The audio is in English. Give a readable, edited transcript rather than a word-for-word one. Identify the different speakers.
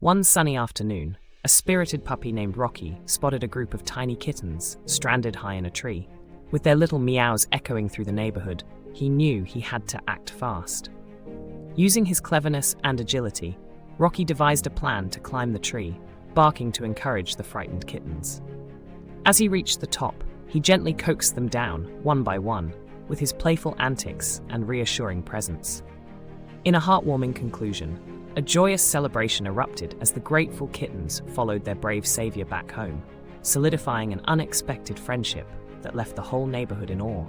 Speaker 1: One sunny afternoon, a spirited puppy named Rocky spotted a group of tiny kittens stranded high in a tree. With their little meows echoing through the neighborhood, he knew he had to act fast. Using his cleverness and agility, Rocky devised a plan to climb the tree, barking to encourage the frightened kittens. As he reached the top, he gently coaxed them down, one by one, with his playful antics and reassuring presence. In a heartwarming conclusion, a joyous celebration erupted as the grateful kittens followed their brave savior back home, solidifying an unexpected friendship that left the whole neighborhood in awe.